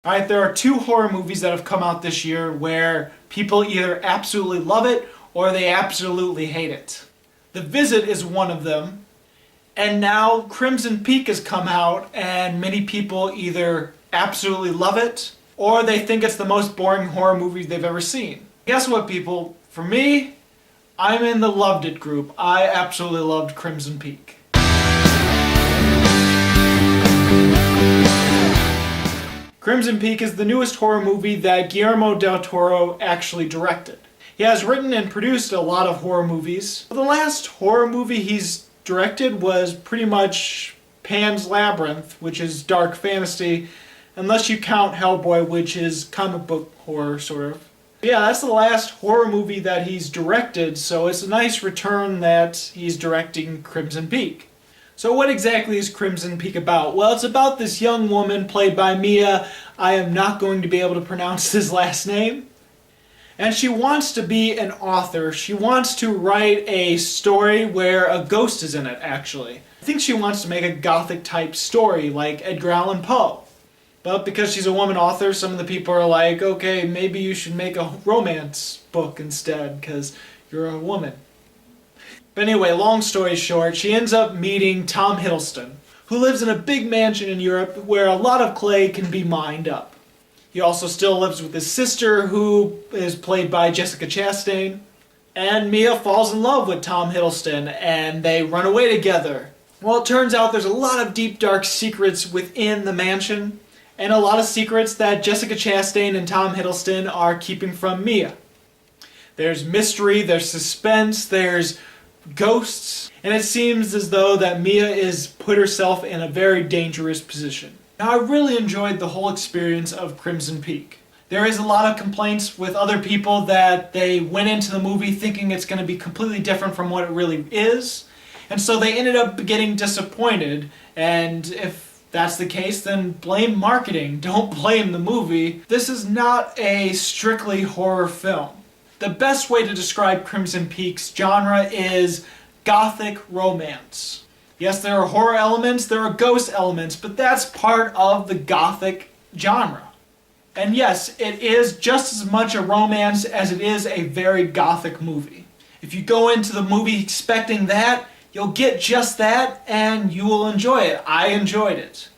Alright, there are two horror movies that have come out this year where people either absolutely love it or they absolutely hate it. The Visit is one of them, and now Crimson Peak has come out and many people either absolutely love it or they think it's the most boring horror movie they've ever seen. Guess what, people? For me, I'm in the loved it group. I absolutely loved Crimson Peak. Crimson Peak is the newest horror movie that Guillermo del Toro actually directed. He has written and produced a lot of horror movies. The last horror movie he's directed was pretty much Pan's Labyrinth, which is dark fantasy, unless you count Hellboy, which is comic book horror, sort of. Yeah, that's the last horror movie that he's directed, so it's a nice return that he's directing Crimson Peak. So what exactly is Crimson Peak about? Well, it's about this young woman played by Mia. I am not going to be able to pronounce his last name. And she wants to be an author. She wants to write a story where a ghost is in it, actually. I think she wants to make a Gothic type story like Edgar Allan Poe. But because she's a woman author, some of the people are like, okay, maybe you should make a romance book instead because you're a woman. But anyway, long story short, she ends up meeting Tom Hiddleston, who lives in a big mansion in Europe where a lot of clay can be mined up. He also still lives with his sister, who is played by Jessica Chastain. And Mia falls in love with Tom Hiddleston, and they run away together. Well, it turns out there's a lot of deep, dark secrets within the mansion, and a lot of secrets that Jessica Chastain and Tom Hiddleston are keeping from Mia. There's mystery, there's suspense, there's ghosts, and it seems as though that Mia is put herself in a very dangerous position. Now, I really enjoyed the whole experience of Crimson Peak. There is a lot of complaints with other people that they went into the movie thinking it's going to be completely different from what it really is, and so they ended up getting disappointed, and if that's the case, then blame marketing, don't blame the movie. This is not a strictly horror film. The best way to describe Crimson Peak's genre is Gothic romance. Yes, there are horror elements, there are ghost elements, but that's part of the Gothic genre. And yes, it is just as much a romance as it is a very Gothic movie. If you go into the movie expecting that, you'll get just that, and you will enjoy it. I enjoyed it.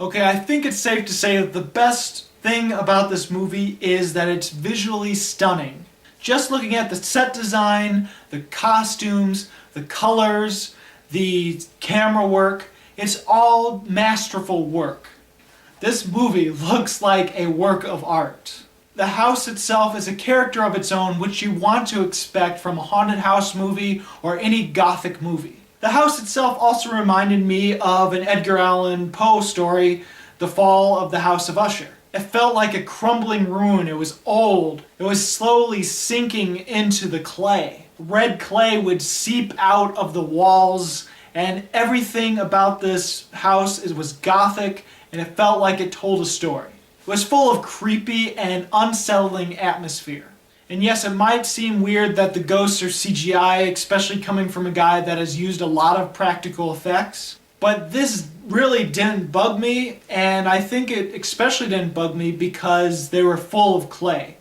Okay, I think it's safe to say that the best thing about this movie is that it's visually stunning. Just looking at the set design, the costumes, the colors, the camera work, it's all masterful work. This movie looks like a work of art. The house itself is a character of its own which you want to expect from a haunted house movie or any Gothic movie. The house itself also reminded me of an Edgar Allan Poe story, The Fall of the House of Usher. It felt like a crumbling ruin. It was old. It was slowly sinking into the clay. Red clay would seep out of the walls, and everything about this house was Gothic, and it felt like it told a story. It was full of creepy and unsettling atmosphere. And yes, it might seem weird that the ghosts are CGI, especially coming from a guy that has used a lot of practical effects. But this really didn't bug me, and I think it especially didn't bug me because they were full of clay.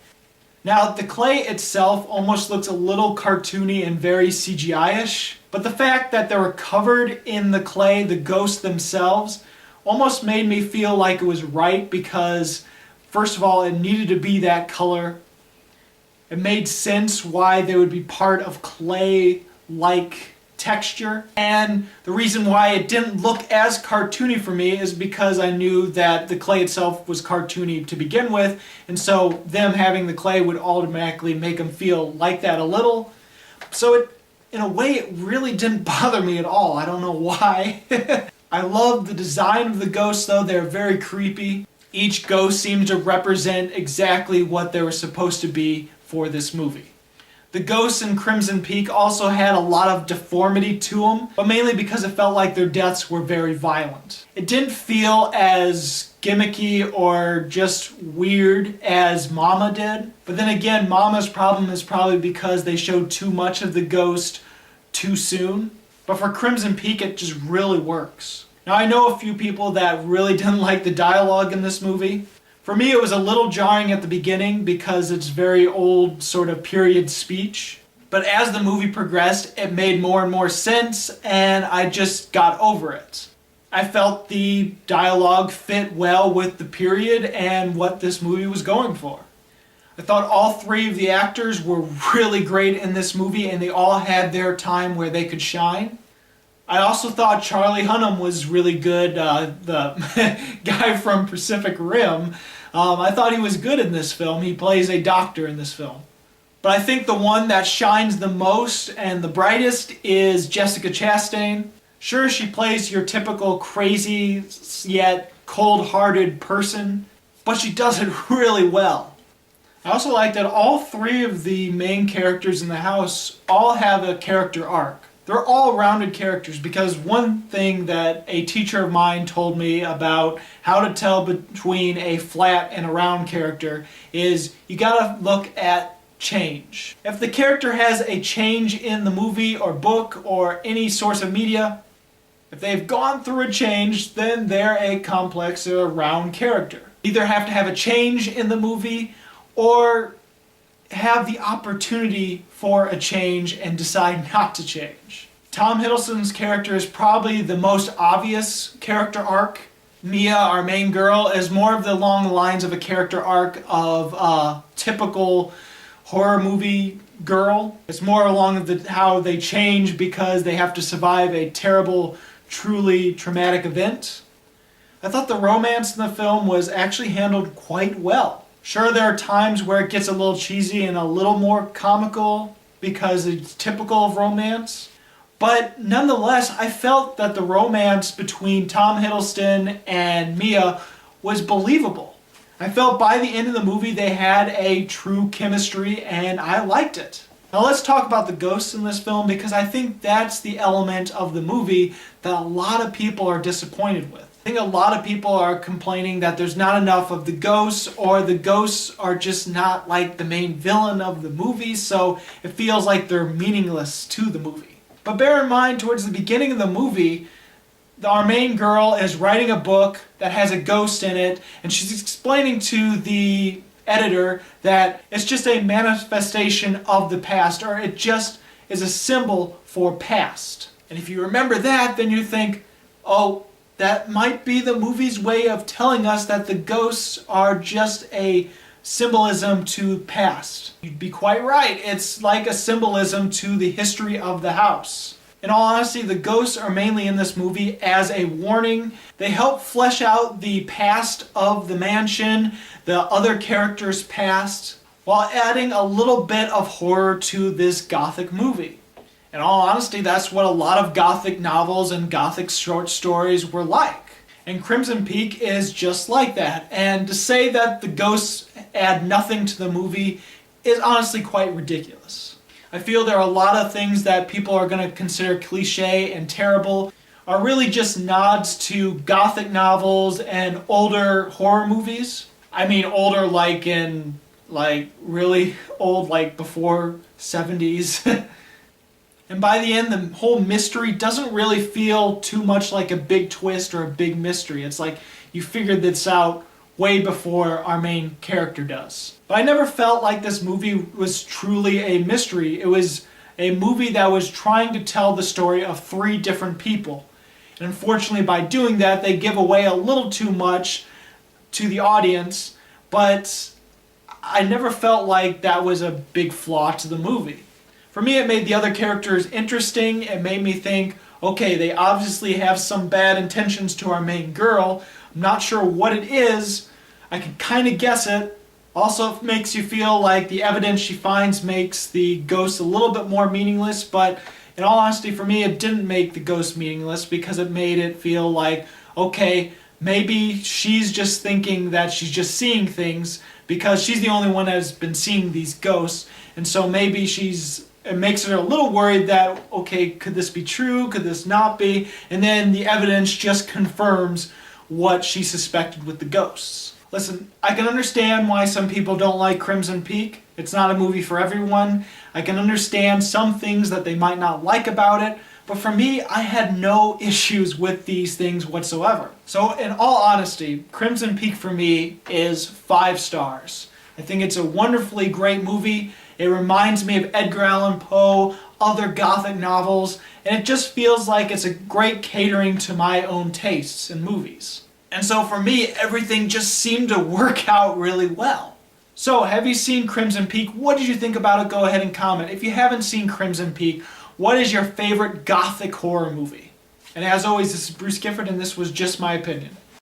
Now, the clay itself almost looks a little cartoony and very CGI-ish, but the fact that they were covered in the clay, the ghosts themselves, almost made me feel like it was right because, first of all, it needed to be that color. It made sense why they would be part of clay-like texture, and the reason why it didn't look as cartoony for me is because I knew that the clay itself was cartoony to begin with, and so them having the clay would automatically make them feel like that a little. So in a way, it really didn't bother me at all. I don't know why. I love the design of the ghosts, though. They're very creepy. Each ghost seems to represent exactly what they were supposed to be for this movie. The ghosts in Crimson Peak also had a lot of deformity to them, but mainly because it felt like their deaths were very violent. It didn't feel as gimmicky or just weird as Mama did, but then again, Mama's problem is probably because they showed too much of the ghost too soon. But for Crimson Peak, it just really works. Now, I know a few people that really didn't like the dialogue in this movie. For me, it was a little jarring at the beginning because it's very old sort of period speech. But as the movie progressed, it made more and more sense, and I just got over it. I felt the dialogue fit well with the period and what this movie was going for. I thought all three of the actors were really great in this movie, and they all had their time where they could shine. I also thought Charlie Hunnam was really good, the guy from Pacific Rim. I thought he was good in this film. He plays a doctor in this film. But I think the one that shines the most and the brightest is Jessica Chastain. Sure, she plays your typical crazy yet cold-hearted person, but she does it really well. I also like that all three of the main characters in the house all have a character arc. They're all rounded characters, because one thing that a teacher of mine told me about how to tell between a flat and a round character is you gotta look at change. If the character has a change in the movie or book or any source of media, if they've gone through a change, then they're a complex or a round character. Either have to have a change in the movie or have the opportunity for a change and decide not to change. Tom Hiddleston's character is probably the most obvious character arc. Mia, our main girl, is more of along the lines of a character arc of a typical horror movie girl. It's more along how they change because they have to survive a terrible, truly traumatic event. I thought the romance in the film was actually handled quite well. Sure, there are times where it gets a little cheesy and a little more comical because it's typical of romance. But nonetheless, I felt that the romance between Tom Hiddleston and Mia was believable. I felt by the end of the movie they had a true chemistry, and I liked it. Now let's talk about the ghosts in this film, because I think that's the element of the movie that a lot of people are disappointed with. I think a lot of people are complaining that there's not enough of the ghosts, or the ghosts are just not like the main villain of the movie, so it feels like they're meaningless to the movie. But bear in mind, towards the beginning of the movie, our main girl is writing a book that has a ghost in it, and she's explaining to the editor that it's just a manifestation of the past, or it just is a symbol for past. And if you remember that, then you think, oh, that might be the movie's way of telling us that the ghosts are just a symbolism to past. You'd be quite right. It's like a symbolism to the history of the house. In all honesty, the ghosts are mainly in this movie as a warning. They help flesh out the past of the mansion, the other characters' past, while adding a little bit of horror to this Gothic movie. In all honesty, that's what a lot of Gothic novels and Gothic short stories were like. And Crimson Peak is just like that. And to say that the ghosts add nothing to the movie is honestly quite ridiculous. I feel there are a lot of things that people are going to consider cliche and terrible are really just nods to Gothic novels and older horror movies. I mean older like in really old, like before 70s. And by the end, the whole mystery doesn't really feel too much like a big twist or a big mystery. It's like you figured this out way before our main character does. But I never felt like this movie was truly a mystery. It was a movie that was trying to tell the story of three different people. And unfortunately, by doing that, they give away a little too much to the audience, but I never felt like that was a big flaw to the movie. For me, it made the other characters interesting. It made me think, okay, they obviously have some bad intentions to our main girl. I'm not sure what it is. I can kind of guess it. Also, it makes you feel like the evidence she finds makes the ghost a little bit more meaningless, but in all honesty, for me, it didn't make the ghost meaningless because it made it feel like, okay, maybe she's just thinking that she's just seeing things because she's the only one that has been seeing these ghosts, and so maybe it makes her a little worried that, okay, could this be true? Could this not be? And then the evidence just confirms what she suspected with the ghosts. Listen, I can understand why some people don't like Crimson Peak. It's not a movie for everyone. I can understand some things that they might not like about it, But for me, I had no issues with these things whatsoever. So in all honesty, Crimson Peak for me is 5 stars. I think it's a wonderfully great movie. It reminds me of Edgar Allan Poe, other Gothic novels, and it just feels like it's a great catering to my own tastes in movies. And so for me, everything just seemed to work out really well. So, have you seen Crimson Peak? What did you think about it? Go ahead and comment. If you haven't seen Crimson Peak, what is your favorite Gothic horror movie? And as always, this is Bruce Gifford, and this was Just My Opinion.